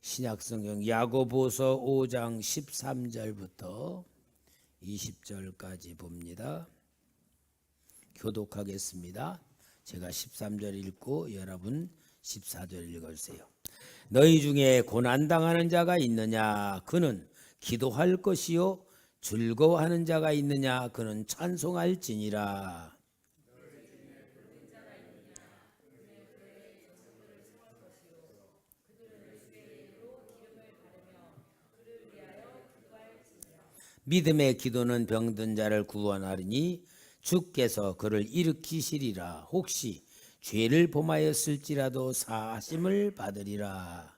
신약성경 야고보서 5장 13절부터 20절까지 봅니다. 교독하겠습니다. 제가 13절 읽고 여러분 14절 읽어주세요. 너희 중에 고난당하는 자가 있느냐? 그는 기도할 것이요. 즐거워하는 자가 있느냐? 그는 찬송할지니라. 믿음의 기도는 병든 자를 구원하리니 주께서 그를 일으키시리라. 혹시 죄를 범하였을지라도 사하심을 받으리라.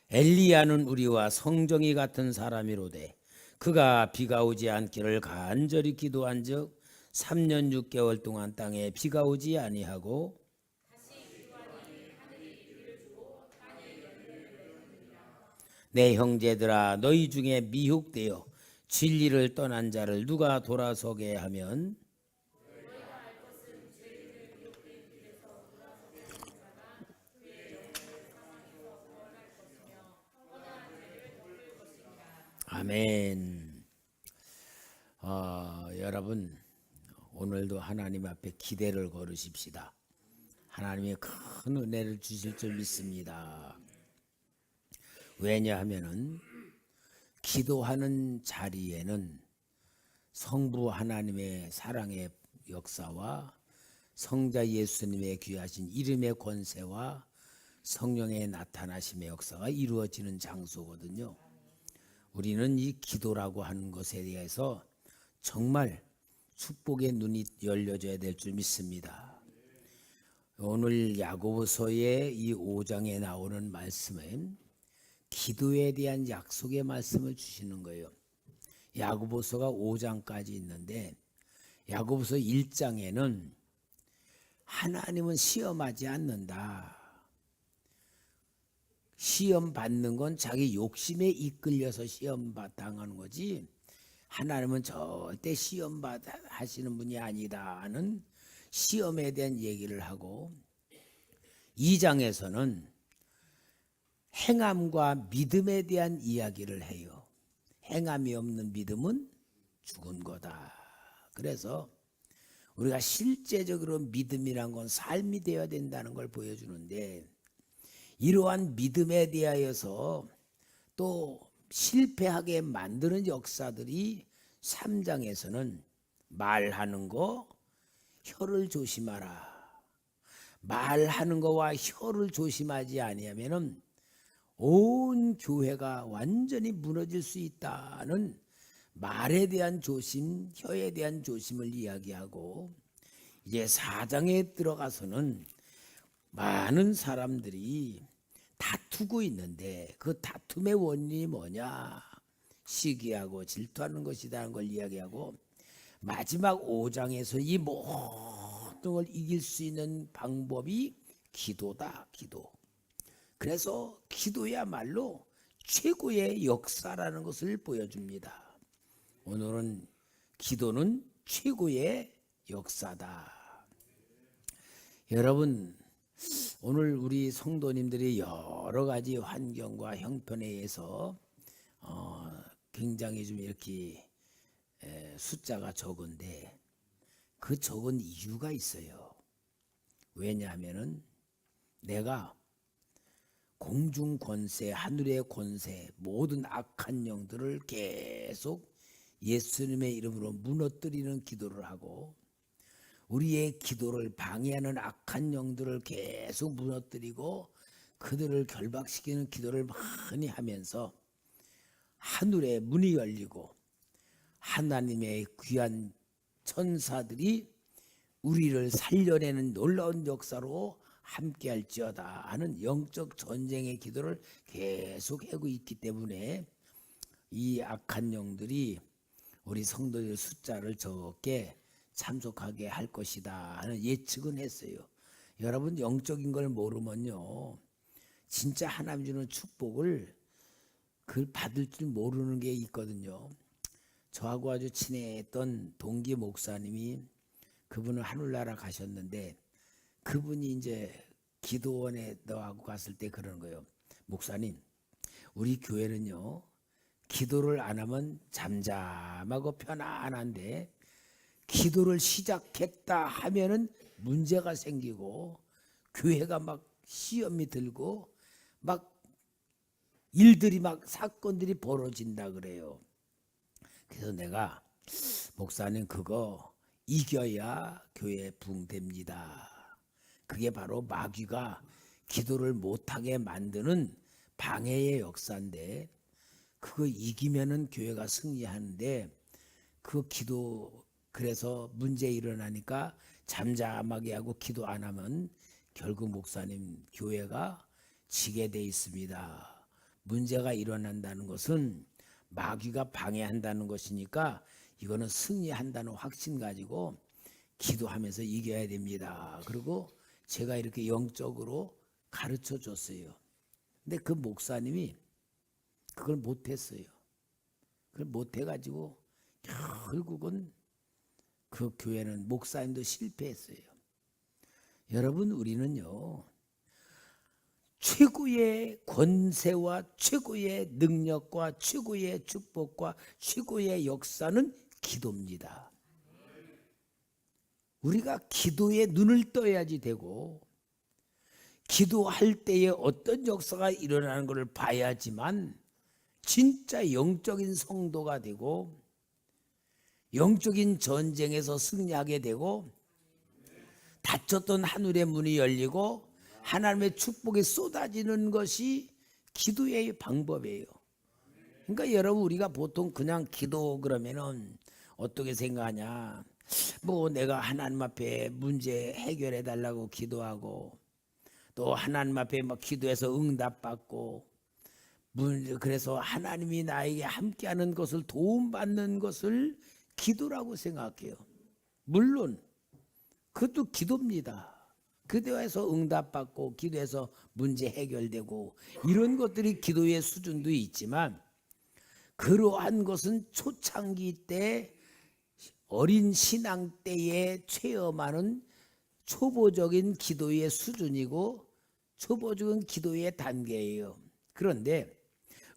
엘리야는 우리와 성정이 같은 사람이로되 그가 비가 오지 않기를 간절히 기도한즉 3년 6개월 동안 땅에 비가 오지 아니하고 내 형제들아 너희 중에 미혹되어 진리를 떠난 자를 누가 돌아서게 하면 아멘. 여러분 오늘도 하나님 앞에 기대를 걸으십시다. 하나님의 큰 은혜를 주실 줄 믿습니다. 왜냐하면은 기도하는 자리에는 성부 하나님의 사랑의 역사와 성자 예수님의 귀하신 이름의 권세와 성령의 나타나심의 역사가 이루어지는 장소거든요. 우리는 이 기도라고 하는 것에 대해서 정말 축복의 눈이 열려져야 될 줄 믿습니다. 오늘 야고보서의 이 5장에 나오는 말씀은 기도에 대한 약속의 말씀을 주시는 거예요. 야고보서가 5장까지 있는데 야고보서 1장에는 하나님은 시험하지 않는다. 시험 받는 건 자기 욕심에 이끌려서 시험 당하는 거지 하나님은 절대 시험 하시는 분이 아니다 하는 시험에 대한 얘기를 하고 2장에서는 행함과 믿음에 대한 이야기를 해요. 행함이 없는 믿음은 죽은 거다. 그래서 우리가 실제적으로 믿음이란 건 삶이 되어야 된다는 걸 보여주는데 이러한 믿음에 대하여서 또 실패하게 만드는 역사들이 3장에서는 말하는 거 혀를 조심하라. 말하는 거와 혀를 조심하지 아니하면은 온 교회가 완전히 무너질 수 있다는 말에 대한 조심, 혀에 대한 조심을 이야기하고 이제 4장에 들어가서는 많은 사람들이 다투고 있는데 그 다툼의 원인이 뭐냐? 시기하고 질투하는 것이라는 걸 이야기하고 마지막 5장에서 이 모든 걸 이길 수 있는 방법이 기도다. 기도. 그래서 기도야말로 최고의 역사라는 것을 보여줍니다. 오늘은 기도는 최고의 역사다. 여러분 오늘 우리 성도님들이 여러 가지 환경과 형편에 의해서 굉장히 좀 이렇게 숫자가 적은데 그 적은 이유가 있어요. 왜냐하면은 내가 공중 권세, 하늘의 권세, 모든 악한 영들을 계속 예수님의 이름으로 무너뜨리는 기도를 하고 우리의 기도를 방해하는 악한 영들을 계속 무너뜨리고 그들을 결박시키는 기도를 많이 하면서 하늘의 문이 열리고 하나님의 귀한 천사들이 우리를 살려내는 놀라운 역사로 함께할지어다 하는 영적 전쟁의 기도를 계속 하고 있기 때문에 이 악한 영들이 우리 성도의 숫자를 적게 참석하게 할 것이다 하는 예측은 했어요. 여러분 영적인 걸 모르면요 진짜 하나님 주는 축복을 그 받을 줄 모르는 게 있거든요. 저하고 아주 친했던 동기 목사님이, 그분은 하늘나라 가셨는데, 그분이 이제 기도원에 너하고 갔을 때 그러는 거예요. 목사님, 우리 교회는요, 기도를 안 하면 잠잠하고 편안한데, 기도를 시작했다 하면은 문제가 생기고, 교회가 막 시험이 들고, 막 일들이 막 사건들이 벌어진다 그래요. 그래서 내가, 목사님, 그거 이겨야 교회 붕됩니다. 그게 바로 마귀가 기도를 못하게 만드는 방해의 역사인데, 그거 이기면은 교회가 승리하는데, 그 기도, 그래서 문제 일어나니까 잠잠하게 하고 기도 안 하면 결국 목사님, 교회가 지게 돼 있습니다. 문제가 일어난다는 것은 마귀가 방해한다는 것이니까 이거는 승리한다는 확신 가지고 기도하면서 이겨야 됩니다. 그리고 제가 이렇게 영적으로 가르쳐 줬어요. 근데 그 목사님이 그걸 못했어요. 그걸 못해가지고 결국은 그 교회는, 목사님도 실패했어요. 여러분, 우리는요, 최고의 권세와 최고의 능력과 최고의 축복과 최고의 역사는 기도입니다. 우리가 기도에 눈을 떠야지 되고, 기도할 때에 어떤 역사가 일어나는 것을 봐야지만 진짜 영적인 성도가 되고, 영적인 전쟁에서 승리하게 되고, 닫혔던 하늘의 문이 열리고 하나님의 축복이 쏟아지는 것이 기도의 방법이에요. 그러니까 여러분, 우리가 보통 그냥 기도 그러면은 어떻게 생각하냐, 뭐 내가 하나님 앞에 문제 해결해 달라고 기도하고, 또 하나님 앞에 막 기도해서 응답받고, 그래서 하나님이 나에게 함께하는 것을, 도움받는 것을 기도라고 생각해요. 물론 그것도 기도입니다. 기도해서 응답받고, 기도해서 문제 해결되고, 이런 것들이 기도의 수준도 있지만, 그러한 것은 초창기 때, 어린 신앙 때에 체험하는 초보적인 기도의 수준이고 초보적인 기도의 단계예요. 그런데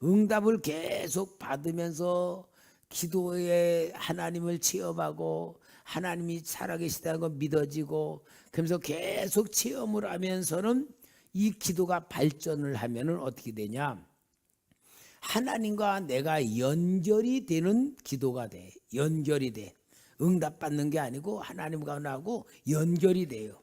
응답을 계속 받으면서 기도에 하나님을 체험하고 하나님이 살아계시다는 걸 믿어지고, 그러면서 계속 체험을 하면서는 이 기도가 발전을 하면은 어떻게 되냐, 하나님과 내가 연결이 되는 기도가 돼. 연결이 돼. 응답받는 게 아니고 하나님과 나하고 연결이 돼요.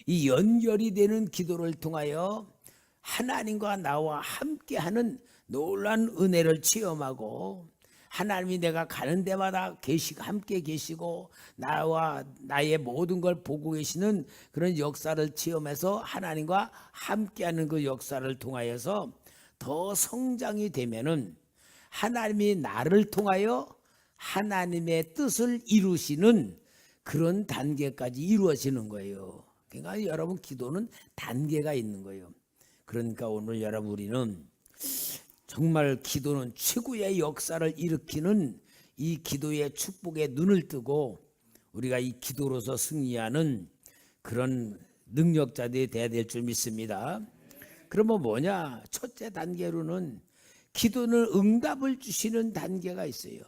이 연결이 되는 기도를 통하여 하나님과 나와 함께하는 놀라운 은혜를 체험하고, 하나님이 내가 가는 데마다 함께 계시고 나와 나의 모든 걸 보고 계시는 그런 역사를 체험해서 하나님과 함께하는 그 역사를 통하여서 더 성장이 되면은 하나님이 나를 통하여 하나님의 뜻을 이루시는 그런 단계까지 이루어지는 거예요. 그러니까 여러분, 기도는 단계가 있는 거예요. 그러니까 오늘 여러분, 우리는 정말 기도는 최고의 역사를 일으키는 이 기도의 축복에 눈을 뜨고, 우리가 이 기도로서 승리하는 그런 능력자들이 되어야 될 줄 믿습니다. 그러면 뭐냐? 첫째 단계로는 기도는 응답을 주시는 단계가 있어요.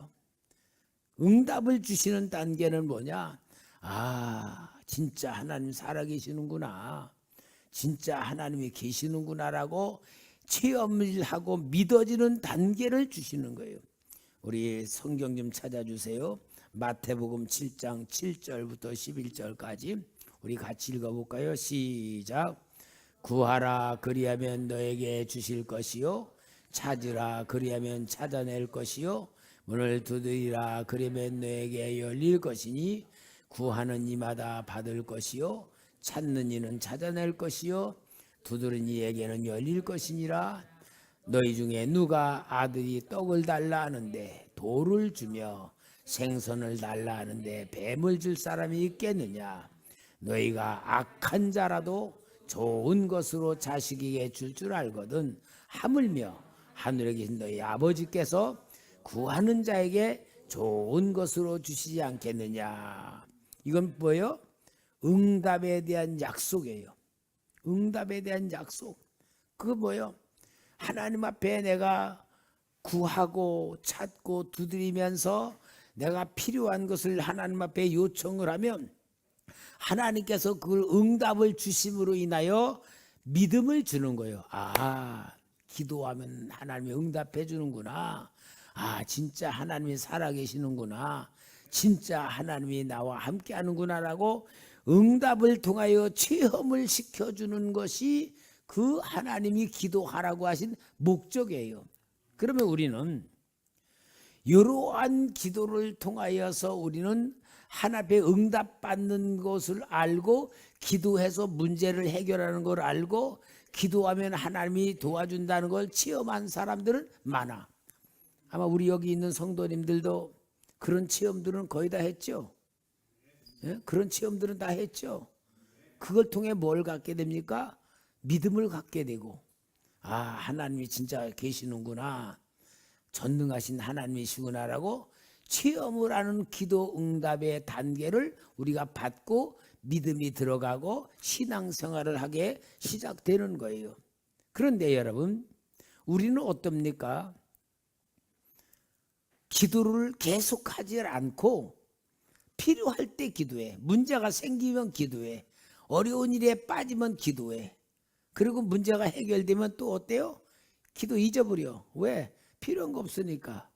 응답을 주시는 단계는 뭐냐? 아, 진짜 하나님 살아계시는구나, 진짜 하나님이 계시는구나라고 체험을 하고 믿어지는 단계를 주시는 거예요. 우리 성경 좀 찾아주세요. 마태복음 7장 7절부터 11절까지 우리 같이 읽어볼까요? 시작. 구하라, 그리하면 너에게 주실 것이요, 찾으라, 그리하면 찾아낼 것이요, 문을 두드리라, 그러면 너에게 열릴 것이니, 구하는 이마다 받을 것이요, 찾는 이는 찾아낼 것이요, 두드리는 이에게는 열릴 것이니라. 너희 중에 누가 아들이 떡을 달라 하는데 돌을 주며 생선을 달라 하는데 뱀을 줄 사람이 있겠느냐? 너희가 악한 자라도 좋은 것으로 자식에게 줄 줄 알거든 하물며 하늘에 계신 너희 아버지께서 구하는 자에게 좋은 것으로 주시지 않겠느냐. 이건 뭐예요? 응답에 대한 약속이에요. 응답에 대한 약속. 그거 뭐예요? 하나님 앞에 내가 구하고 찾고 두드리면서 내가 필요한 것을 하나님 앞에 요청을 하면 하나님께서 그걸 응답을 주심으로 인하여 믿음을 주는 거예요. 아, 기도하면 하나님이 응답해 주는구나. 아, 진짜 하나님이 살아계시는구나. 진짜 하나님이 나와 함께 하는구나라고 응답을 통하여 체험을 시켜주는 것이 그 하나님이 기도하라고 하신 목적이에요. 그러면 우리는 이러한 기도를 통하여서 우리는 하나님의 응답받는 것을 알고 기도해서 문제를 해결하는 걸 알고 기도하면 하나님이 도와준다는 걸 체험한 사람들은 많아. 아마 우리 여기 있는 성도님들도 그런 체험들은 거의 다 했죠. 예? 그런 체험들은 다 했죠. 그걸 통해 뭘 갖게 됩니까? 믿음을 갖게 되고, 아, 하나님이 진짜 계시는구나, 전능하신 하나님이시구나라고 체험을 하는 기도 응답의 단계를 우리가 받고 믿음이 들어가고 신앙생활을 하게 시작되는 거예요. 그런데 여러분, 우리는 어떻습니까? 기도를 계속하지 않고 필요할 때 기도해. 문제가 생기면 기도해. 어려운 일에 빠지면 기도해. 그리고 문제가 해결되면 또 어때요? 기도 잊어버려. 왜? 필요한 거 없으니까.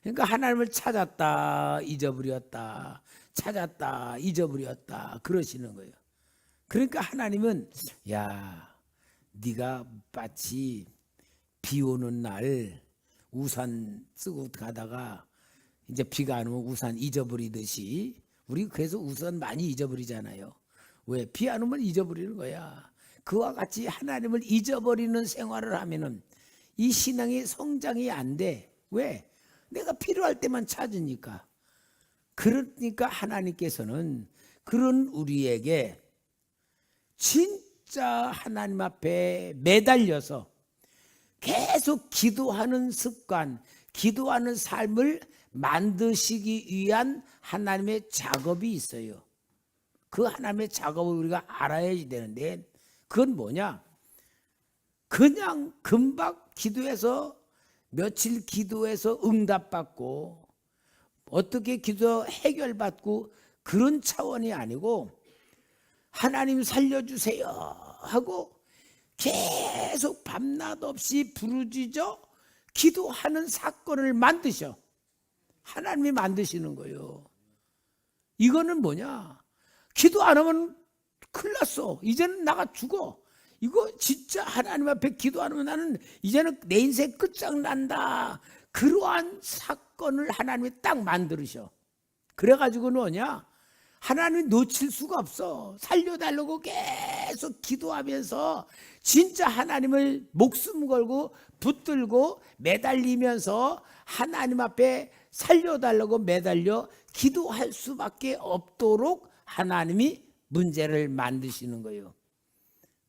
그러니까 하나님을 찾았다 잊어버렸다, 찾았다 잊어버렸다 그러시는 거예요. 그러니까 하나님은 야, 네가 마치 비 오는 날 우산 쓰고 가다가 이제 비가 안 오면 우산 잊어버리듯이 우리 그래서 우산 많이 잊어버리잖아요. 왜? 비 안 오면 잊어버리는 거야. 그와 같이 하나님을 잊어버리는 생활을 하면은 이 신앙의 성장이 안 돼. 왜? 내가 필요할 때만 찾으니까. 그러니까 하나님께서는 그런 우리에게 진짜 하나님 앞에 매달려서 계속 기도하는 습관, 기도하는 삶을 만드시기 위한 하나님의 작업이 있어요. 그 하나님의 작업을 우리가 알아야 되는데 그건 뭐냐? 그냥 금방 기도해서 며칠 기도해서 응답받고 어떻게 기도 해결받고 그런 차원이 아니고 하나님 살려주세요 하고 계속 밤낮 없이 부르짖어 기도하는 사건을 만드셔. 하나님이 만드시는 거예요. 이거는 뭐냐? 기도 안 하면 큰일 났어. 이제는 나가 죽어. 이거 진짜 하나님 앞에 기도 안 하면 나는 이제는 내 인생 끝장난다. 그러한 사건을 하나님이 딱 만들으셔. 그래가지고 뭐냐? 하나님이 놓칠 수가 없어. 살려달라고 계속 기도하면서 진짜 하나님을 목숨 걸고 붙들고 매달리면서 하나님 앞에 살려달라고 매달려 기도할 수밖에 없도록 하나님이 문제를 만드시는 거예요.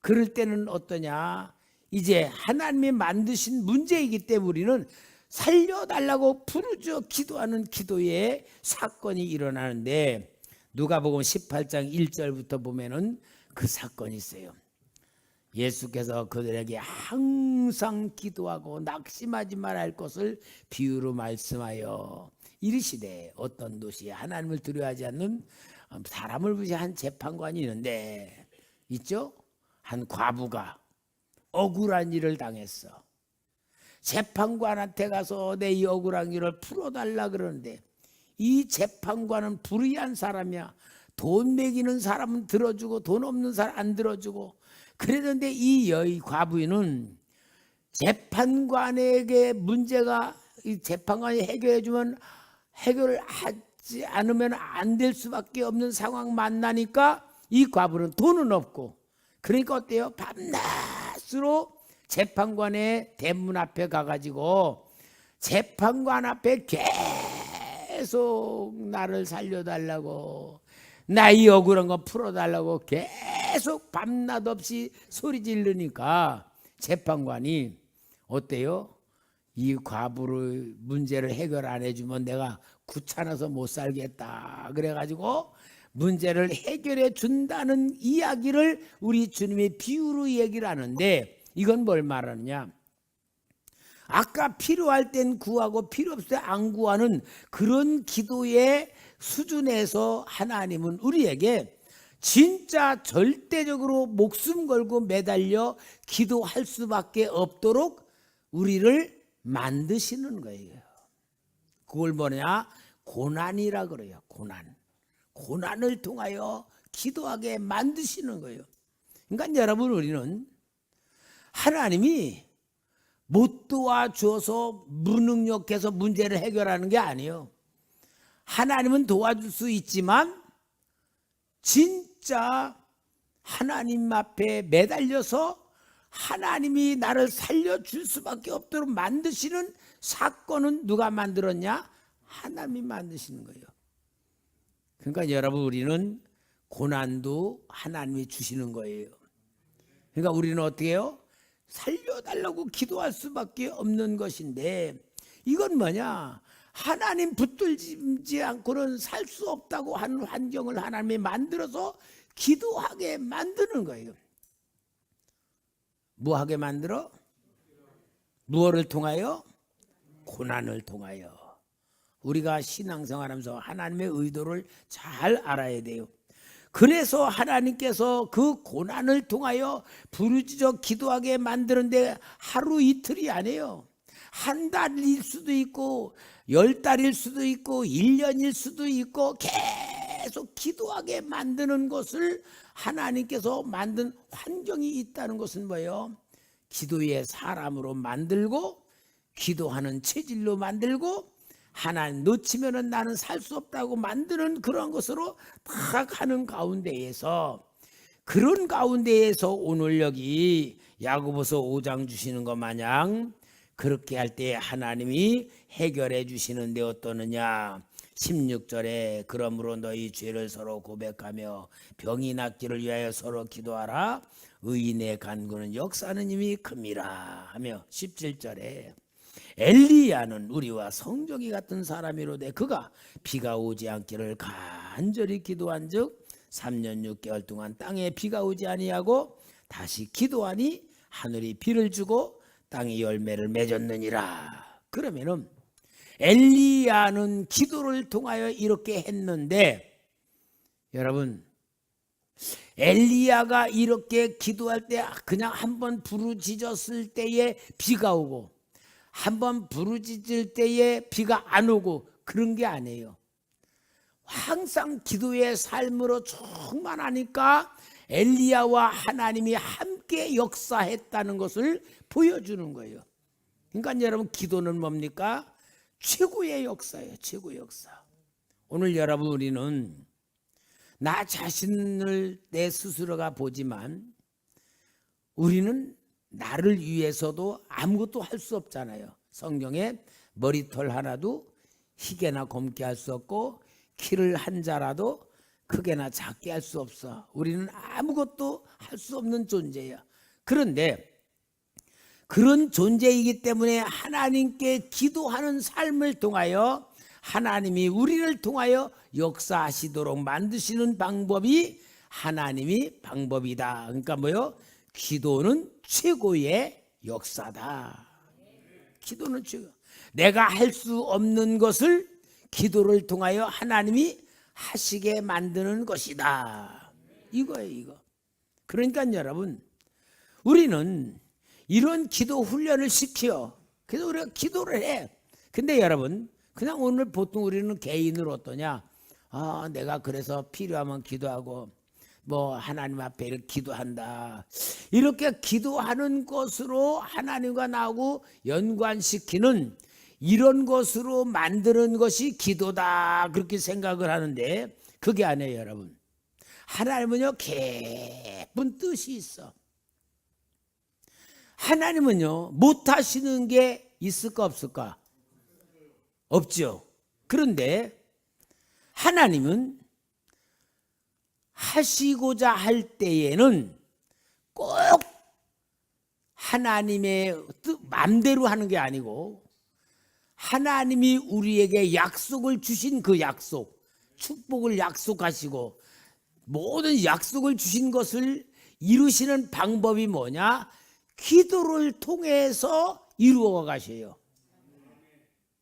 그럴 때는 어떠냐? 이제 하나님이 만드신 문제이기 때문에 우리는 살려달라고 부르짖어 기도하는 기도의 사건이 일어나는데 누가복음 18장 1절부터 보면은 그 사건이 있어요. 예수께서 그들에게 항상 기도하고 낙심하지 말할 것을 비유로 말씀하여 이르시되 어떤 도시에 하나님을 두려워하지 않는 사람을 무시한 재판관이 있는데 있죠? 한 과부가 억울한 일을 당했어. 재판관한테 가서 내 이 억울한 일을 풀어달라 그러는데 이 재판관은 불의한 사람이야. 돈 매기는 사람은 들어주고 돈 없는 사람 안 들어주고 그랬는데 이 과부인은 재판관에게 문제가 이 재판관이 해결해주면 해결을 하지 않으면 안 될 수밖에 없는 상황 만나니까 이 과부는 돈은 없고 그러니까 어때요? 밤낮으로 재판관의 대문 앞에 가가지고 재판관 앞에 계속 나를 살려달라고 나 이 억울한 거 풀어달라고 계속 밤낮 없이 소리 지르니까 재판관이 어때요? 이 과부의 문제를 해결 안 해주면 내가 귀찮아서 못 살겠다. 그래가지고 문제를 해결해 준다는 이야기를 우리 주님의 비유로 얘기를 하는데, 이건 뭘 말하느냐? 아까 필요할 땐 구하고 필요 없을 때 안 구하는 그런 기도의 수준에서 하나님은 우리에게 진짜 절대적으로 목숨 걸고 매달려 기도할 수밖에 없도록 우리를 만드시는 거예요. 그걸 뭐냐? 고난이라 그래요. 고난을 통하여 기도하게 만드시는 거예요. 그러니까 여러분, 우리는 하나님이 못 도와줘서 무능력해서 문제를 해결하는 게 아니에요. 하나님은 도와줄 수 있지만 진짜 하나님 앞에 매달려서 하나님이 나를 살려줄 수밖에 없도록 만드시는 사건은 누가 만들었냐? 하나님이 만드시는 거예요. 그러니까 여러분, 우리는 고난도 하나님이 주시는 거예요. 그러니까 우리는 어떻게 해요? 살려달라고 기도할 수밖에 없는 것인데, 이건 뭐냐? 하나님 붙들지 않고는 살 수 없다고 하는 환경을 하나님이 만들어서 기도하게 만드는 거예요. 뭐하게 만들어? 무엇을 통하여? 고난을 통하여. 우리가 신앙생활하면서 하나님의 의도를 잘 알아야 돼요. 그래서 하나님께서 그 고난을 통하여 부르짖어 기도하게 만드는데 하루 이틀이 아니에요. 한 달일 수도 있고 10달일 수도 있고 1년일 수도 있고 계속 기도하게 만드는 것을 하나님께서 만든 환경이 있다는 것은 뭐예요? 기도의 사람으로 만들고 기도하는 체질로 만들고 하나님 놓치면은 나는 살 수 없다고 만드는 그런 것으로 다 가는 가운데에서, 그런 가운데에서 오늘 여기 야고보서 5장 주시는 것 마냥 그렇게 할 때 하나님이 해결해 주시는데 어떠느냐? 16절에 그러므로 너희 죄를 서로 고백하며 병이 낫기를 위하여 서로 기도하라. 의인의 간구는 역사하는 힘이 큽니다 하며 17절에 엘리야는 우리와 성정이 같은 사람이로되 그가 비가 오지 않기를 간절히 기도한즉 3년 6개월 동안 땅에 비가 오지 아니하고 다시 기도하니 하늘이 비를 주고 땅이 열매를 맺었느니라. 그러면은 엘리야는 기도를 통하여 이렇게 했는데, 여러분, 엘리야가 이렇게 기도할 때 그냥 한번 부르짖었을 때에 비가 오고 한번 부르짖을 때에 비가 안 오고 그런 게 아니에요. 항상 기도의 삶으로 충만하니까 엘리야와 하나님이 함께 역사했다는 것을 보여주는 거예요. 그러니까 여러분, 기도는 뭡니까? 최고의 역사예요. 최고의 역사. 오늘 여러분, 우리는 나 자신을 내 스스로가 보지만 우리는 나를 위해서도 아무것도 할 수 없잖아요. 성경에 머리털 하나도 희게나 검게 할 수 없고 키를 한 자라도 크게나 작게 할 수 없어. 우리는 아무것도 할 수 없는 존재야. 그런데 그런 존재이기 때문에 하나님께 기도하는 삶을 통하여 하나님이 우리를 통하여 역사하시도록 만드시는 방법이 하나님이 방법이다. 그러니까 뭐요? 기도는 최고의 역사다. 기도는 최고. 내가 할 수 없는 것을 기도를 통하여 하나님이 하시게 만드는 것이다. 이거예요, 이거. 그러니까 여러분, 우리는 이런 기도 훈련을 시켜. 그래서 우리가 기도를 해. 근데 여러분, 그냥 오늘 보통 우리는 개인으로 어떠냐? 내가 그래서 필요하면 기도하고 뭐 하나님 앞에 이렇게 기도한다. 이렇게 기도하는 것으로 하나님과 나하고 연관시키는 이런 것으로 만드는 것이 기도다. 그렇게 생각을 하는데 그게 아니에요, 여러분. 하나님은요, 깊은 뜻이 있어. 하나님은요, 못하시는 게 있을까 없을까? 없죠. 그런데 하나님은 하시고자 할 때에는 꼭 하나님의 마음대로 하는 게 아니고 하나님이 우리에게 약속을 주신 그 약속, 축복을 약속하시고 모든 약속을 주신 것을 이루시는 방법이 뭐냐? 기도를 통해서 이루어 가셔요.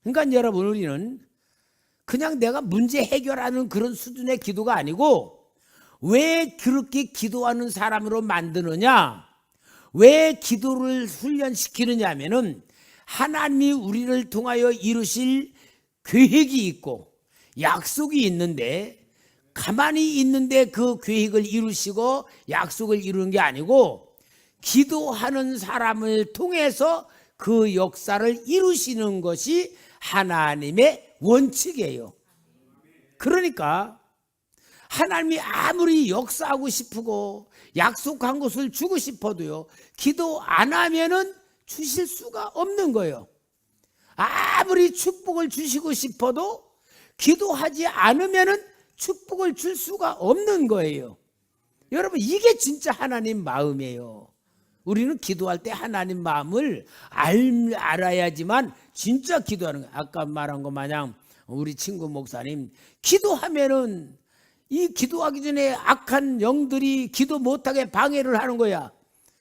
그러니까 여러분, 우리는 그냥 내가 문제 해결하는 그런 수준의 기도가 아니고, 왜 그렇게 기도하는 사람으로 만드느냐, 왜 기도를 훈련시키느냐 하면은 하나님이 우리를 통하여 이루실 계획이 있고 약속이 있는데, 가만히 있는데 그 계획을 이루시고 약속을 이루는 게 아니고 기도하는 사람을 통해서 그 역사를 이루시는 것이 하나님의 원칙이에요. 그러니까 하나님이 아무리 역사하고 싶고 약속한 것을 주고 싶어도요, 기도 안 하면은 주실 수가 없는 거예요. 아무리 축복을 주시고 싶어도 기도하지 않으면은 축복을 줄 수가 없는 거예요. 여러분, 이게 진짜 하나님 마음이에요. 우리는 기도할 때 하나님 마음을 알아야지만 진짜 기도하는 거예요. 아까 말한 것 마냥 우리 친구 목사님, 기도하면은 이 기도하기 전에 악한 영들이 기도 못하게 방해를 하는 거야.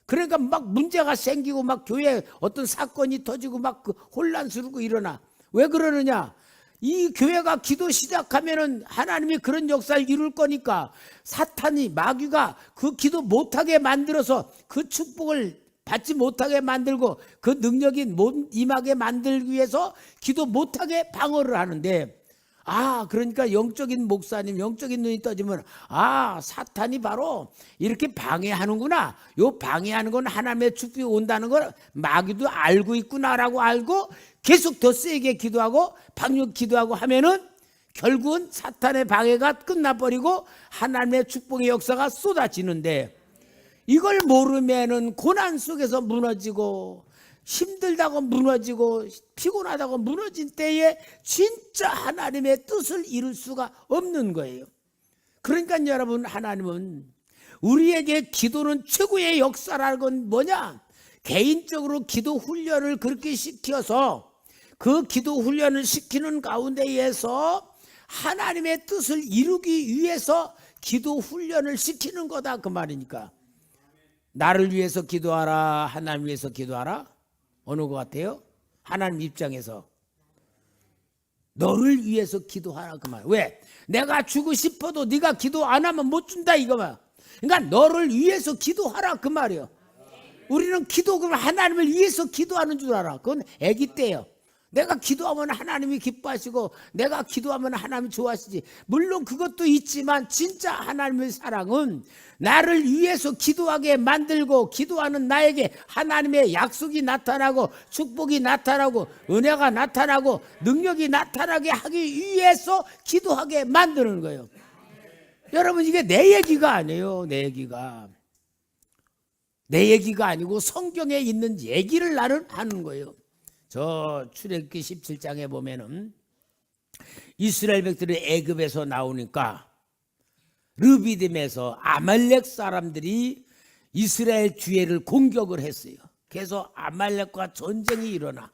그러니까 막 문제가 생기고 막 교회에 어떤 사건이 터지고 막 혼란스럽고 일어나. 왜 그러느냐? 이 교회가 기도 시작하면은 하나님이 그런 역사를 이룰 거니까 사탄이, 마귀가 그 기도 못하게 만들어서 그 축복을 받지 못하게 만들고 그 능력이 못 임하게 만들기 위해서 기도 못하게 방어를 하는데, 그러니까 영적인 목사님, 영적인 눈이 떠지면 사탄이 바로 이렇게 방해하는구나. 요 방해하는 건 하나님의 축복이 온다는 걸 마귀도 알고 있구나라고 알고 계속 더 세게 기도하고 방역 기도하고 하면은 결국은 사탄의 방해가 끝나버리고 하나님의 축복의 역사가 쏟아지는데, 이걸 모르면은 고난 속에서 무너지고 힘들다고 무너지고 피곤하다고 무너진 때에 진짜 하나님의 뜻을 이룰 수가 없는 거예요. 그러니까 여러분, 하나님은 우리에게 기도는 최고의 역사라는 건 뭐냐? 개인적으로 기도 훈련을 그렇게 시켜서 그 기도 훈련을 시키는 가운데에서 하나님의 뜻을 이루기 위해서 기도 훈련을 시키는 거다, 그 말이니까. 나를 위해서 기도하라, 하나님 위해서 기도하라? 어느 것 같아요? 하나님 입장에서 너를 위해서 기도하라, 그 말. 왜? 내가 주고 싶어도 네가 기도 안 하면 못 준다, 이거만. 그러니까 너를 위해서 기도하라, 그 말이에요. 우리는 기도를 하나님을 위해서 기도하는 줄 알아. 그건 아기 때예요. 내가 기도하면 하나님이 기뻐하시고 내가 기도하면 하나님이 좋아하시지. 물론 그것도 있지만 진짜 하나님의 사랑은 나를 위해서 기도하게 만들고 기도하는 나에게 하나님의 약속이 나타나고 축복이 나타나고 은혜가 나타나고 능력이 나타나게 하기 위해서 기도하게 만드는 거예요. 여러분, 이게 내 얘기가 아니에요. 내 얘기가 아니고 성경에 있는 얘기를 나는 하는 거예요. 저 출애굽기 17장에 보면은 이스라엘 백들이 애굽에서 나오니까 르비딤에서 아말렉 사람들이 이스라엘 뒤에를 공격을 했어요. 그래서 아말렉과 전쟁이 일어나.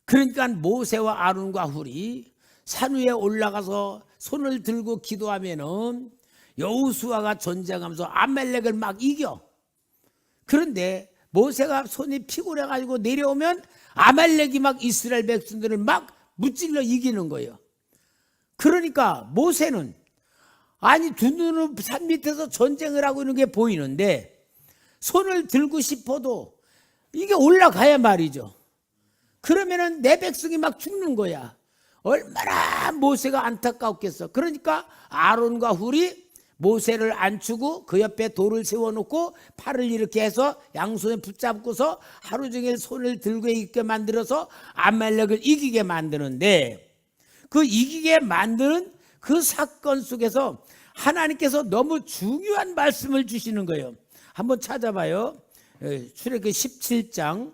그러니까 모세와 아론과 훌이 산 위에 올라가서 손을 들고 기도하면은 여호수아가 전쟁하면서 아말렉을 막 이겨. 그런데 모세가 손이 피곤해가지고 내려오면 아말렉이 막 이스라엘 백성들을 막 무찔러 이기는 거예요. 그러니까 모세는 두 눈으로 산 밑에서 전쟁을 하고 있는 게 보이는데 손을 들고 싶어도 이게 올라가야 말이죠. 그러면은 내 백성이 막 죽는 거야. 얼마나 모세가 안타까웠겠어. 그러니까 아론과 훌이 모세를 앉히고 그 옆에 돌을 세워놓고 팔을 이렇게 해서 양손에 붙잡고서 하루 종일 손을 들고 있게 만들어서 아말렉을 이기게 만드는데, 그 이기게 만드는 그 사건 속에서 하나님께서 너무 중요한 말씀을 주시는 거예요. 한번 찾아봐요. 출애굽기 17장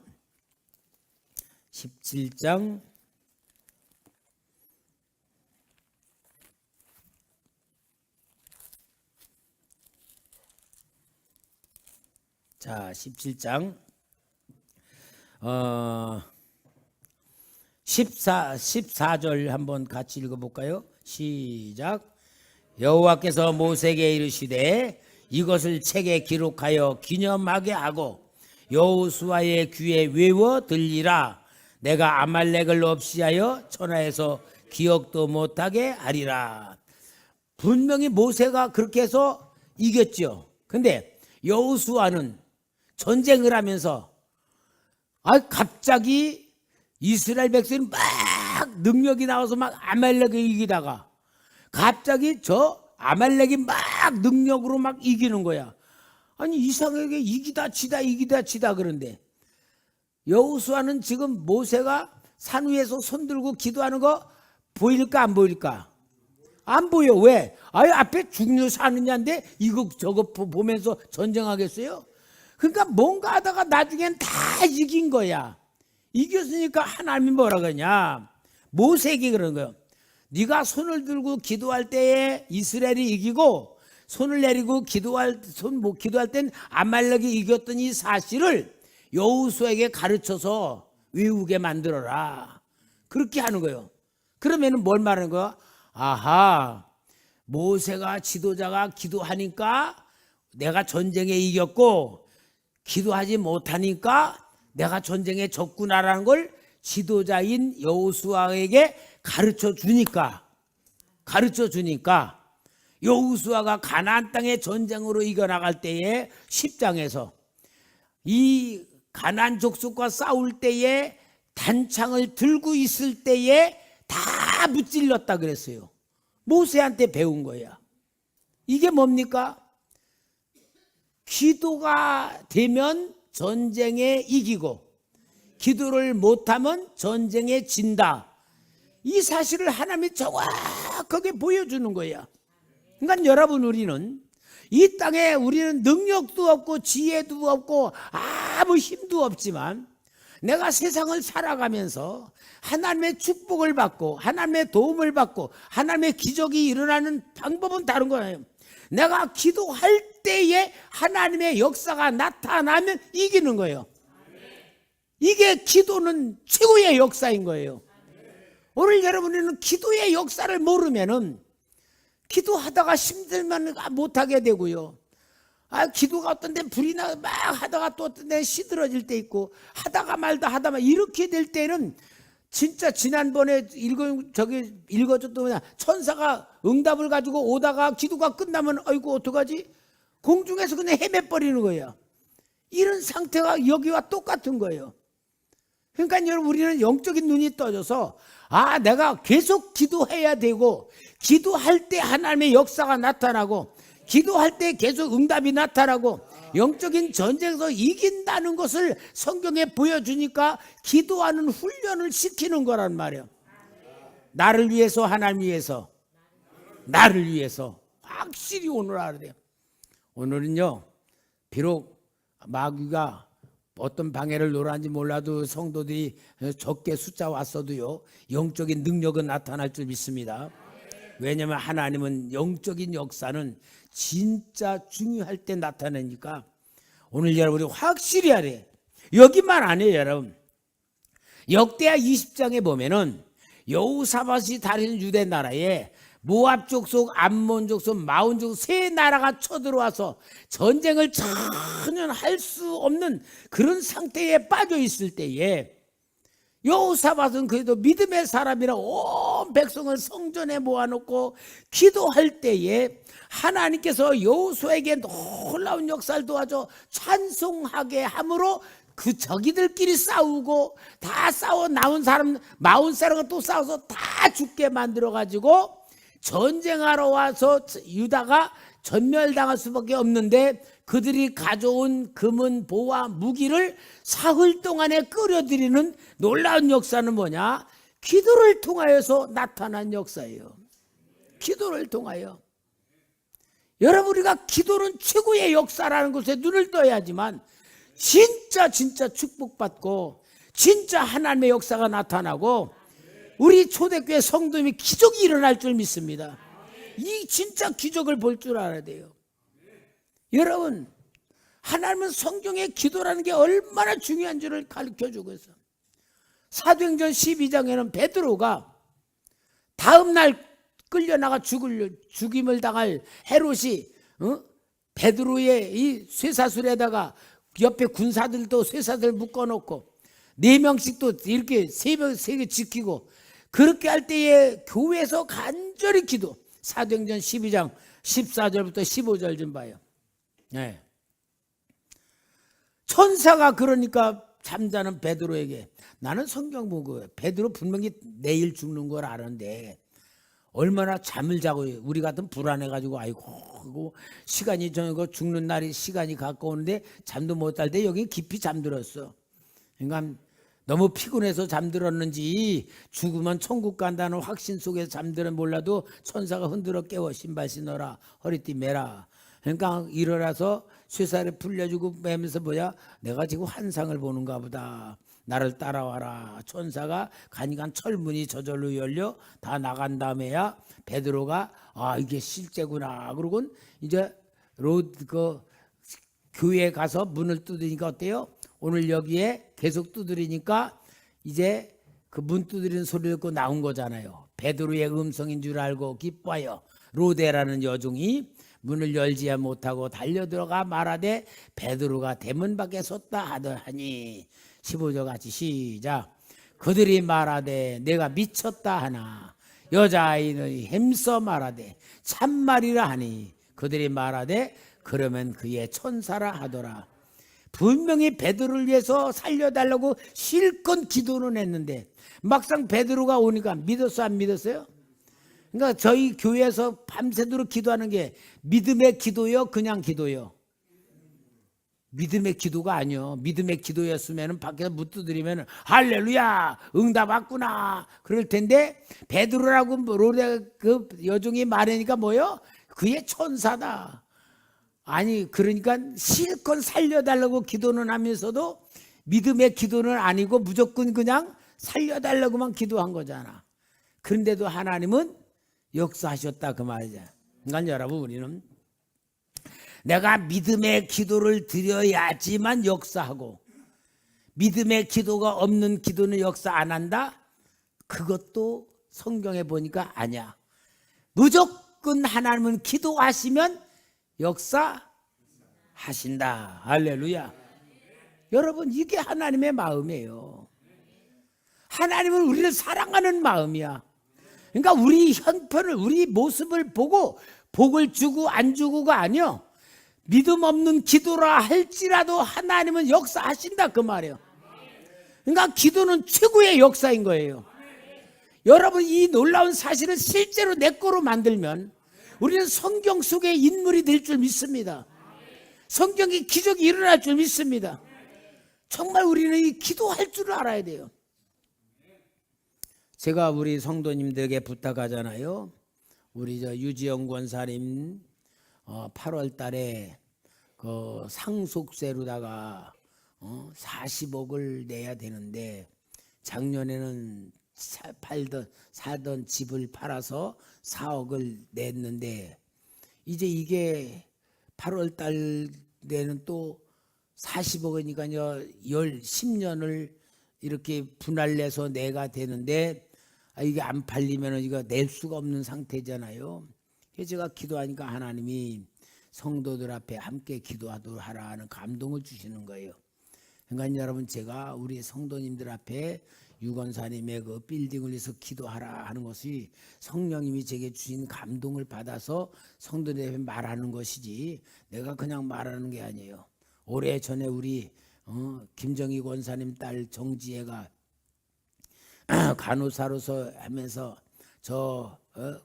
자, 17장 14절 한번 같이 읽어볼까요? 시작. 여호와께서 모세에게 이르시되 이것을 책에 기록하여 기념하게 하고 여호수아의 귀에 외워 들리라. 내가 아말렉을 없이하여 천하에서 기억도 못하게 하리라. 분명히 모세가 그렇게 해서 이겼죠. 근데 여호수아는 전쟁을 하면서 갑자기 이스라엘 백성이 막 능력이 나와서 막 아말렉을 이기다가 갑자기 저 아말렉이 막 능력으로 막 이기는 거야. 아니 이상하게 이기다 치다 그런데 여호수아는 지금 모세가 산 위에서 손 들고 기도하는 거 보일까 안 보일까? 안 보여. 왜? 앞에 죽는 사느냐인데 이거 저거 보면서 전쟁하겠어요? 그러니까 뭔가 하다가 나중엔 다 이긴 거야. 이겼으니까 하나님이 뭐라 그러냐? 모세에게 그러는 거예요. 네가 손을 들고 기도할 때에 이스라엘이 이기고 손을 내리고 기도할 땐 아말렉이 이겼던 이 사실을 여호수아에게 가르쳐서 외우게 만들어라. 그렇게 하는 거예요. 그러면은 뭘 말하는 거야? 아하, 모세가 지도자가 기도하니까 내가 전쟁에 이겼고 기도하지 못하니까 내가 전쟁에 졌구나라는 걸 지도자인 여호수아에게 가르쳐 주니까 여호수아가 가나안 땅의 전쟁으로 이겨나갈 때에 10장에서 이 가나안 족속과 싸울 때에 단창을 들고 있을 때에 다 무찔렀다 그랬어요. 모세한테 배운 거야. 이게 뭡니까? 기도가 되면 전쟁에 이기고 기도를 못하면 전쟁에 진다. 이 사실을 하나님이 정확하게 보여주는 거야. 그러니까 여러분, 우리는 이 땅에 우리는 능력도 없고 지혜도 없고 아무 힘도 없지만 내가 세상을 살아가면서 하나님의 축복을 받고 하나님의 도움을 받고 하나님의 기적이 일어나는 방법은 다른 거예요. 내가 기도할 때에 하나님의 역사가 나타나면 이기는 거예요. 이게 기도는 최고의 역사인 거예요. 오늘 여러분은 기도의 역사를 모르면은 기도하다가 힘들면 못하게 되고요. 기도가 어떤 데 불이 나 막 하다가 또 어떤 데 시들어질 때 있고 하다가 말다 이렇게 될 때는 진짜 지난번에 읽어줬던 천사가 응답을 가지고 오다가 기도가 끝나면 아이고 어떡하지? 공중에서 그냥 헤매버리는 거예요. 이런 상태가 여기와 똑같은 거예요. 그러니까 여러분, 우리는 영적인 눈이 떠져서 내가 계속 기도해야 되고 기도할 때 하나님의 역사가 나타나고 기도할 때 계속 응답이 나타나고 영적인 전쟁에서 이긴다는 것을 성경에 보여주니까 기도하는 훈련을 시키는 거란 말이에요. 나를 위해서, 하나님 위해서, 나를 위해서 확실히 오늘 알아야 돼요. 오늘은요, 비록 마귀가 어떤 방해를 노란지 몰라도 성도들이 적게 숫자 왔어도요, 영적인 능력은 나타날 줄 믿습니다. 왜냐하면 하나님은 영적인 역사는 진짜 중요할 때 나타내니까 오늘 여러분이 확실히 알아요. 여기만 안 해요, 여러분. 역대하 20장에 보면은 여호사밧이 다스리는 유대 나라에 모압 족속, 암몬 족속, 마온 족속 세 나라가 쳐들어와서 전쟁을 전혀 할 수 없는 그런 상태에 빠져 있을 때에 여호사밧은 그래도 믿음의 사람이라 온 백성을 성전에 모아놓고 기도할 때에 하나님께서 여호수아에게 놀라운 역사를 도와줘 찬송하게 함으로 그 저기들끼리 싸우고 다 싸워 나온 사람 마온 사람과 또 싸워서 다 죽게 만들어 가지고 전쟁하러 와서 유다가 전멸당할 수밖에 없는데 그들이 가져온 금은 보와 무기를 사흘 동안에 끓여드리는 놀라운 역사는 뭐냐? 기도를 통하여서 나타난 역사예요. 기도를 통하여. 여러분, 우리가 기도는 최고의 역사라는 것에 눈을 떠야지만 진짜 축복받고 진짜 하나님의 역사가 나타나고 우리 초대교회 성도님이 기적이 일어날 줄 믿습니다. 이 진짜 기적을 볼 줄 알아야 돼요. 여러분, 하나님은 성경의 기도라는 게 얼마나 중요한 줄을 가르쳐주고 있어요. 사도행전 12장에는 베드로가 다음날 끌려나가 죽임을 당할 헤롯이 베드로의 이 쇠사슬에다가 옆에 군사들도 쇠사슬 묶어놓고 4명씩 또 이렇게 세개 지키고 그렇게 할 때에 교회에서 간절히 기도. 사도행전 12장 14절부터 15절 좀 봐요. 네. 천사가 그러니까 잠자는 베드로에게, 나는 성경 보고 베드로 분명히 내일 죽는 걸 아는데 얼마나 잠을 자고, 우리 같은 불안해가지고 아이고 시간이 저거 죽는 날이 시간이 가까운데 잠도 못 잘 때 여기 깊이 잠들었어. 그러니까 너무 피곤해서 잠들었는지 죽으면 천국 간다는 확신 속에서 잠들은 몰라도 천사가 흔들어 깨워 신발 신어라 허리띠 매라. 그러니까 일어나서 쇠사를 풀려주고 매면서 뭐야, 내가 지금 환상을 보는가 보다, 나를 따라와라. 천사가 간간 철문이 저절로 열려 다 나간 다음에야 베드로가 이게 실제구나. 그러고 이제 교회에 가서 문을 두드리니까 어때요? 오늘 여기에 계속 두드리니까 이제 그 문 두드리는 소리 듣고 나온 거잖아요. 베드로의 음성인 줄 알고 기뻐하여 로데라는 여종이 문을 열지 못하고 달려들어가 말하되 베드로가 대문 밖에 섰다 하더하니 15절 같이 시작. 그들이 말하되 내가 미쳤다 하나 여자아이는 햄써 말하되 참말이라 하니 그들이 말하되 그러면 그의 천사라 하더라. 분명히 베드로를 위해서 살려달라고 실컷 기도는 했는데 막상 베드로가 오니까 믿었어 안 믿었어요? 그러니까 저희 교회에서 밤새도록 기도하는 게 믿음의 기도요 그냥 기도요? 믿음의 기도가 아니요. 믿음의 기도였으면 밖에서 문 두드리면 할렐루야 응답 왔구나 그럴 텐데 베드로라고 로데 그 여종이 말하니까 뭐요? 그의 천사다. 아니 그러니까 실컷 살려달라고 기도는 하면서도 믿음의 기도는 아니고 무조건 그냥 살려달라고만 기도한 거잖아. 그런데도 하나님은 역사하셨다 그 말이죠. 그러니까 여러분 우리는 내가 믿음의 기도를 드려야지만 역사하고 믿음의 기도가 없는 기도는 역사 안 한다? 그것도 성경에 보니까 아니야. 무조건 하나님은 기도하시면 역사하신다. 할렐루야. 여러분 이게 하나님의 마음이에요. 하나님은 우리를 사랑하는 마음이야. 그러니까 우리 형편을 우리 모습을 보고 복을 주고 안 주고가 아니요. 믿음 없는 기도라 할지라도 하나님은 역사하신다 그 말이에요. 그러니까 기도는 최고의 역사인 거예요. 여러분 이 놀라운 사실을 실제로 내 거로 만들면 우리는 성경 속의 인물이 될 줄 믿습니다. 성경의 기적이 일어날 줄 믿습니다. 정말 우리는 이 기도할 줄 알아야 돼요. 제가 우리 성도님들에게 부탁하잖아요. 우리 유지영 권사님 8월 달에 그 상속세로다가 40억을 내야 되는데 작년에는 사던 집을 팔아서 4억을 냈는데 이제 이게 8월 달에는 또 40억이니까요 10년을 이렇게 분할내서 내가 되는데 이게 안 팔리면 이거 낼 수가 없는 상태잖아요. 그래서 제가 기도하니까 하나님이 성도들 앞에 함께 기도하도록 하라는 감동을 주시는 거예요. 그러니까 여러분 제가 우리 성도님들 앞에 유건사님의 그 빌딩을 위해서 기도하라 하는 것이 성령님이 제게 주신 감동을 받아서 성도들 앞에 말하는 것이지 내가 그냥 말하는 게 아니에요. 오래전에 우리 김정희 권사님 딸 정지혜가 간호사로서 하면서 저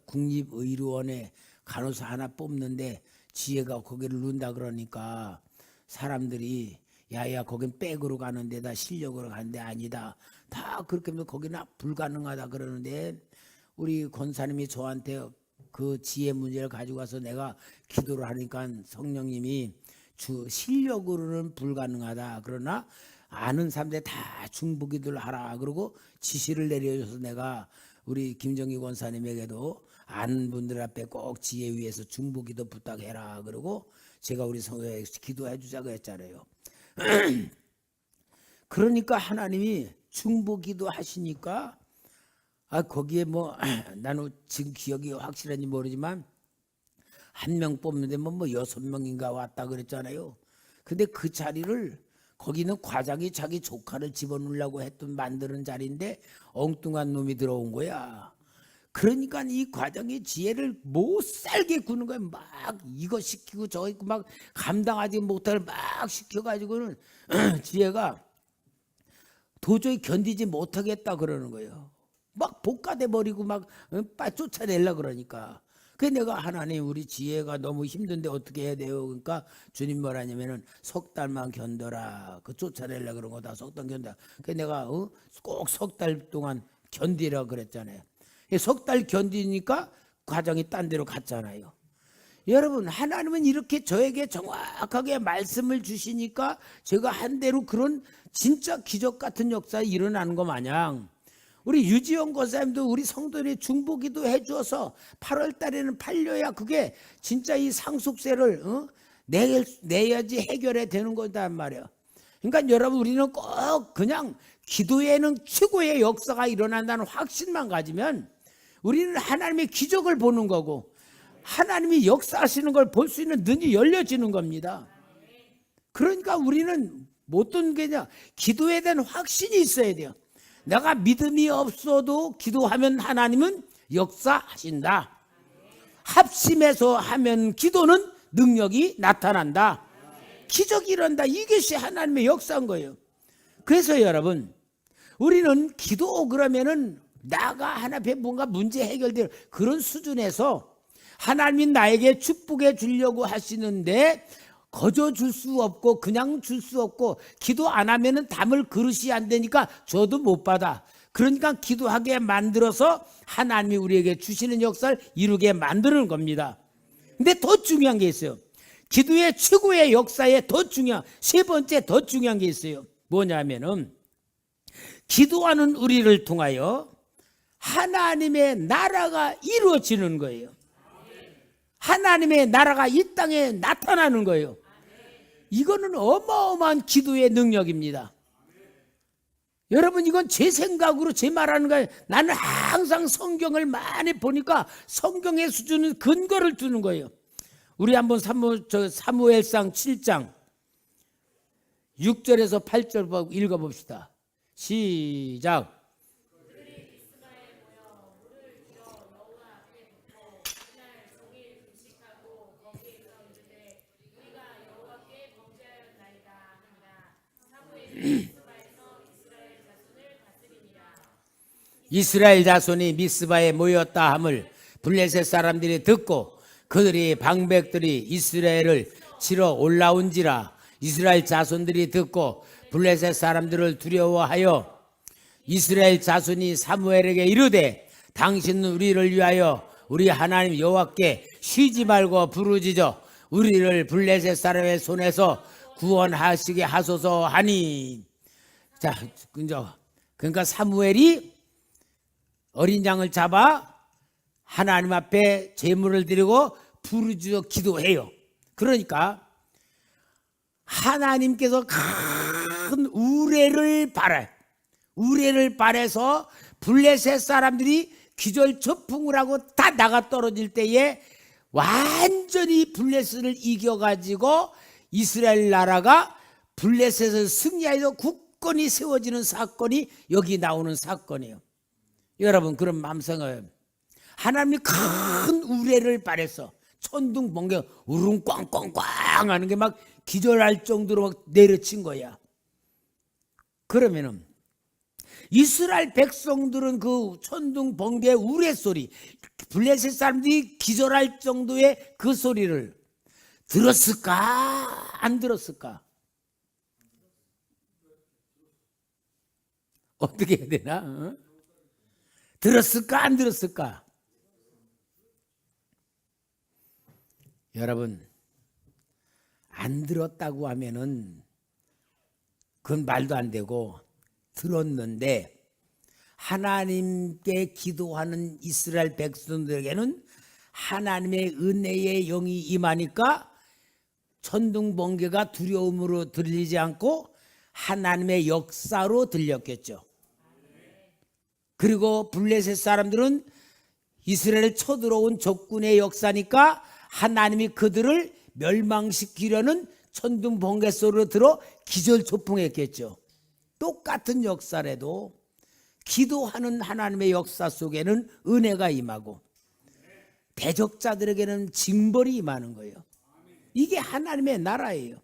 국립의료원에 간호사 하나 뽑는데 지혜가 거기를 넣는다 그러니까 사람들이 야야 거긴 백으로 가는 데다 실력으로 가는데 아니다. 다 그렇게 하면 거기는 불가능하다 그러는데 우리 권사님이 저한테 그 지혜 문제를 가지고 와서 내가 기도를 하니까 성령님이 실력으로는 불가능하다. 그러나 아는 사람들 다 중보기도를 하라. 그러고 지시를 내려줘서 내가 우리 김정희 권사님에게도 아는 분들 앞에 꼭 지혜 위해서 중보기도 부탁해라. 그러고 제가 우리 성도에 기도해 주자고 했잖아요. 그러니까 하나님이 중보기도 하시니까 거기에 뭐 나는 지금 기억이 확실한지 모르지만 한 명 뽑는데 뭐 6명인가 왔다 그랬잖아요. 근데 그 자리를 거기는 과장이 자기 조카를 집어넣으려고 했던 만드는 자리인데 엉뚱한 놈이 들어온 거야. 그러니까 이 과장의 지혜를 못 살게 구는 거야. 막 이거 시키고 저거 있고 막 감당하지 못할 막 시켜가지고는 지혜가 도저히 견디지 못하겠다 그러는 거예요. 막 복가돼 버리고 막 쫓아내려 그러니까. 그래서 내가 하나님 우리 지혜가 너무 힘든데 어떻게 해야 돼요? 그러니까 주님 뭐라냐면은 석 달만 견뎌라. 그 쫓아내려 그런 거다. 석 달 견뎌. 그래서 내가 꼭 석 달 동안 견디라 그랬잖아요. 석 달 견디니까 과정이 딴 데로 갔잖아요. 여러분 하나님은 이렇게 저에게 정확하게 말씀을 주시니까 제가 한 대로 그런 진짜 기적 같은 역사가 일어나는 거 마냥 우리 유지영 권사님도 우리 성도들이 중보기도 해주어서 8월 달에는 팔려야 그게 진짜 이 상속세를 내야지 해결이 되는 거단 말이야. 그러니까 여러분 우리는 꼭 그냥 기도에는 최고의 역사가 일어난다는 확신만 가지면 우리는 하나님의 기적을 보는 거고 하나님이 역사하시는 걸 볼 수 있는 눈이 열려지는 겁니다. 그러니까 우리는 어떤 게냐 기도에 대한 확신이 있어야 돼요. 내가 믿음이 없어도 기도하면 하나님은 역사하신다. 합심해서 하면 기도는 능력이 나타난다. 기적이 일어난다. 이것이 하나님의 역사인 거예요. 그래서 여러분 우리는 기도 그러면은 나가 하나 앞에 뭔가 문제 해결될 그런 수준에서 하나님이 나에게 축복해 주려고 하시는데 거저 줄 수 없고 그냥 줄 수 없고 기도 안 하면은 담을 그릇이 안 되니까 줘도 못 받아. 그러니까 기도하게 만들어서 하나님이 우리에게 주시는 역사를 이루게 만드는 겁니다. 근데 더 중요한 게 있어요. 기도의 최고의 역사에 더 중요한 세 번째 더 중요한 게 있어요. 뭐냐면은 기도하는 우리를 통하여 하나님의 나라가 이루어지는 거예요. 하나님의 나라가 이 땅에 나타나는 거예요. 이거는 어마어마한 기도의 능력입니다. 여러분 이건 제 생각으로 제 말하는 거예요. 나는 항상 성경을 많이 보니까 성경의 수준은 근거를 두는 거예요. 우리 한번 사무엘상 7장 6절에서 8절 읽어봅시다. 시작. 이스라엘 자손이 미스바에 모였다 함을 블레셋 사람들이 듣고 그들이 방백들이 이스라엘을 치러 올라온지라. 이스라엘 자손들이 듣고 블레셋 사람들을 두려워하여 이스라엘 자손이 사무엘에게 이르되 당신은 우리를 위하여 우리 하나님 여호와께 쉬지 말고 부르짖어 우리를 블레셋 사람의 손에서 구원하시게 하소서 하니. 자, 그러니까 사무엘이 어린 양을 잡아 하나님 앞에 제물을 드리고 부르짖어 기도해요. 그러니까 하나님께서 큰 우레를 바라요. 우레를 바라서 블레셋 사람들이 기절초풍을 하고 다 나가 떨어질 때에 완전히 블레셋을 이겨가지고 이스라엘 나라가 블레셋을 승리하여 굳건히 세워지는 사건이 여기 나오는 사건이에요. 여러분 그런 마음생을 하나님이 큰 우레를 바래서 천둥 번개 우릉꽝꽝꽝 하는 게 막 기절할 정도로 막 내려친 거야. 그러면은 이스라엘 백성들은 그 천둥 번개 우레 소리 블레셋 사람들이 기절할 정도의 그 소리를 들었을까 안 들었을까? 어떻게 해야 되나? 들었을까 안 들었을까? 여러분 안 들었다고 하면은 그건 말도 안 되고 들었는데 하나님께 기도하는 이스라엘 백성들에게는 하나님의 은혜의 영이 임하니까 천둥 번개가 두려움으로 들리지 않고 하나님의 역사로 들렸겠죠. 그리고 블레셋 사람들은 이스라엘 쳐들어온 적군의 역사니까 하나님이 그들을 멸망시키려는 천둥 번개 소리로 들어 기절초풍했겠죠. 똑같은 역사라도 기도하는 하나님의 역사 속에는 은혜가 임하고 대적자들에게는 징벌이 임하는 거예요. 이게 하나님의 나라예요.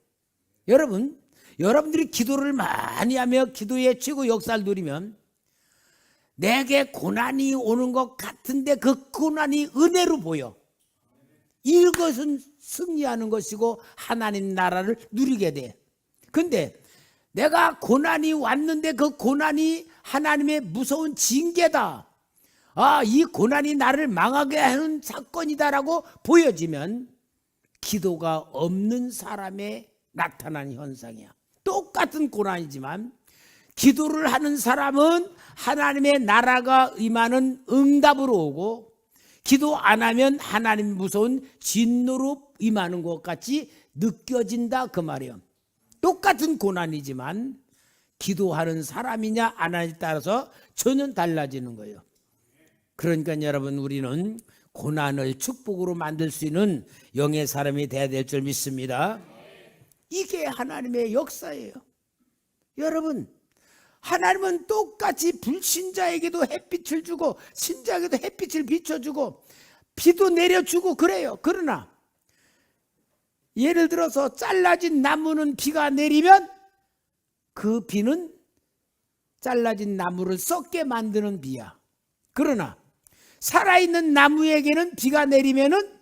여러분들이 기도를 많이 하며 기도의 최고 역사를 누리면 내게 고난이 오는 것 같은데 그 고난이 은혜로 보여. 이것은 승리하는 것이고 하나님 나라를 누리게 돼. 근데 내가 고난이 왔는데 그 고난이 하나님의 무서운 징계다. 이 고난이 나를 망하게 하는 사건이다라고 보여지면 기도가 없는 사람의 나타나는 현상이야. 똑같은 고난이지만 기도를 하는 사람은 하나님의 나라가 임하는 응답으로 오고 기도 안 하면 하나님 무서운 진노로 임하는 것 같이 느껴진다 그 말이에요. 똑같은 고난이지만 기도하는 사람이냐 안 하냐에 따라서 전혀 달라지는 거예요. 그러니까 여러분 우리는 고난을 축복으로 만들 수 있는 영의 사람이 돼야 될 줄 믿습니다. 이게 하나님의 역사예요. 여러분 하나님은 똑같이 불신자에게도 햇빛을 주고 신자에게도 햇빛을 비춰주고 비도 내려주고 그래요. 그러나 예를 들어서 잘라진 나무는 비가 내리면 그 비는 잘라진 나무를 썩게 만드는 비야. 그러나 살아있는 나무에게는 비가 내리면은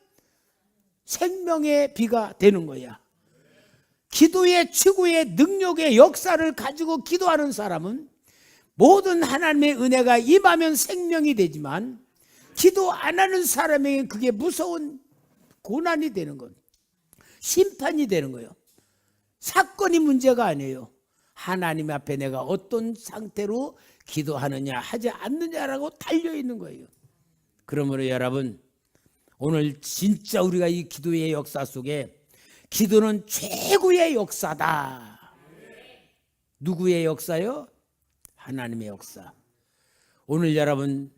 생명의 비가 되는 거야. 기도의 최고의 능력의 역사를 가지고 기도하는 사람은 모든 하나님의 은혜가 임하면 생명이 되지만 기도 안 하는 사람에게 그게 무서운 고난이 되는 것, 심판이 되는 거예요. 사건이 문제가 아니에요. 하나님 앞에 내가 어떤 상태로 기도하느냐 하지 않느냐라고 달려있는 거예요. 그러므로 여러분 오늘 진짜 우리가 이 기도의 역사 속에 기도는 최고의 역사다. 누구의 역사요? 하나님의 역사. 오늘 여러분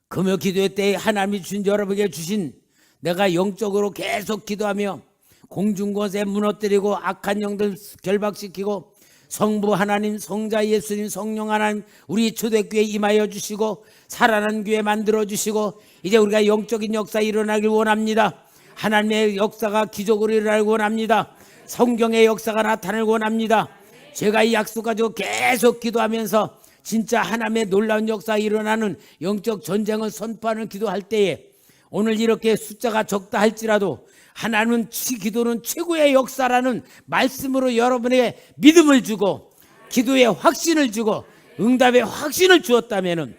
금요 기도회 때 하나님이 주신 여러분에게 주신 내가 영적으로 계속 기도하며 공중것에 무너뜨리고 악한 영들 결박시키고 성부 하나님, 성자 예수님, 성령 하나님 우리 초대교회에 임하여 주시고 살아난 교회 만들어 주시고 이제 우리가 영적인 역사 일어나길 원합니다. 하나님의 역사가 기적으로 일어나길 원합니다. 성경의 역사가 나타나길 원합니다. 제가 이 약속 가지고 계속 기도하면서 진짜 하나님의 놀라운 역사가 일어나는 영적 전쟁을 선포하는 기도할 때에 오늘 이렇게 숫자가 적다 할지라도 하나님은 기도는 최고의 역사라는 말씀으로 여러분에게 믿음을 주고 기도에 확신을 주고 응답에 확신을 주었다면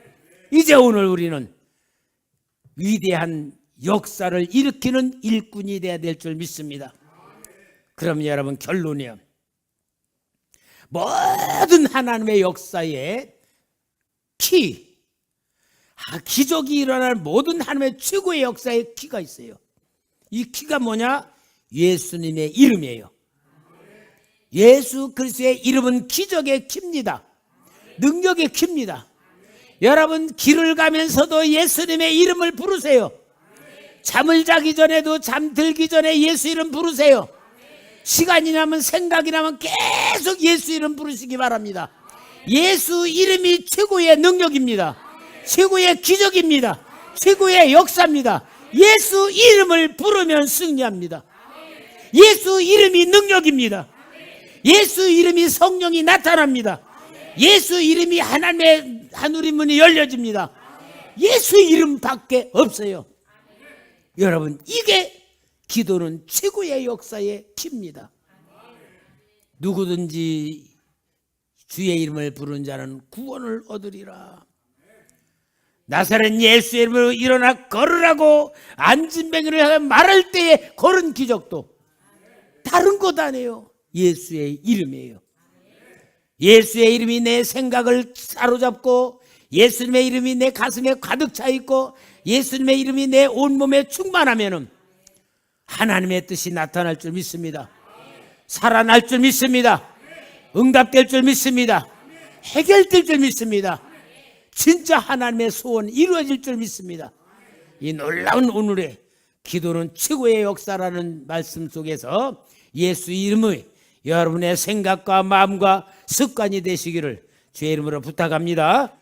이제 오늘 우리는 위대한 역사를 일으키는 일꾼이 되어야 될 줄 믿습니다. 그럼 여러분 결론이요. 모든 하나님의 역사의 키, 기적이 일어날 모든 하나님의 최고의 역사의 키가 있어요. 이 키가 뭐냐? 예수님의 이름이에요. 예수 그리스도의 이름은 기적의 키입니다. 능력의 키입니다. 여러분 길을 가면서도 예수님의 이름을 부르세요. 잠을 자기 전에도 잠들기 전에 예수 이름 부르세요. 시간이 나면 생각이 나면 계속 예수 이름 부르시기 바랍니다. 예수 이름이 최고의 능력입니다. 최고의 기적입니다. 최고의 역사입니다. 예수 이름을 부르면 승리합니다. 예수 이름이 능력입니다. 예수 이름이 성령이 나타납니다. 예수 이름이 하나님의 하늘의 문이 열려집니다. 예수 이름밖에 없어요. 여러분 이게 기도는 최고의 역사의 키입니다. 누구든지 주의 이름을 부르는 자는 구원을 얻으리라. 나사렛 예수의 이름으로 일어나 걸으라고 안진뱅이를 향해 말할 때에 걸은 기적도 다른 것 아니에요. 예수의 이름이에요. 예수의 이름이 내 생각을 사로잡고 예수님의 이름이 내 가슴에 가득 차 있고 예수님의 이름이 내 온몸에 충만하면 하나님의 뜻이 나타날 줄 믿습니다. 살아날 줄 믿습니다. 응답될 줄 믿습니다. 해결될 줄 믿습니다. 진짜 하나님의 소원 이루어질 줄 믿습니다. 이 놀라운 오늘의 기도는 최고의 역사라는 말씀 속에서 예수 이름의 여러분의 생각과 마음과 습관이 되시기를 주의 이름으로 부탁합니다.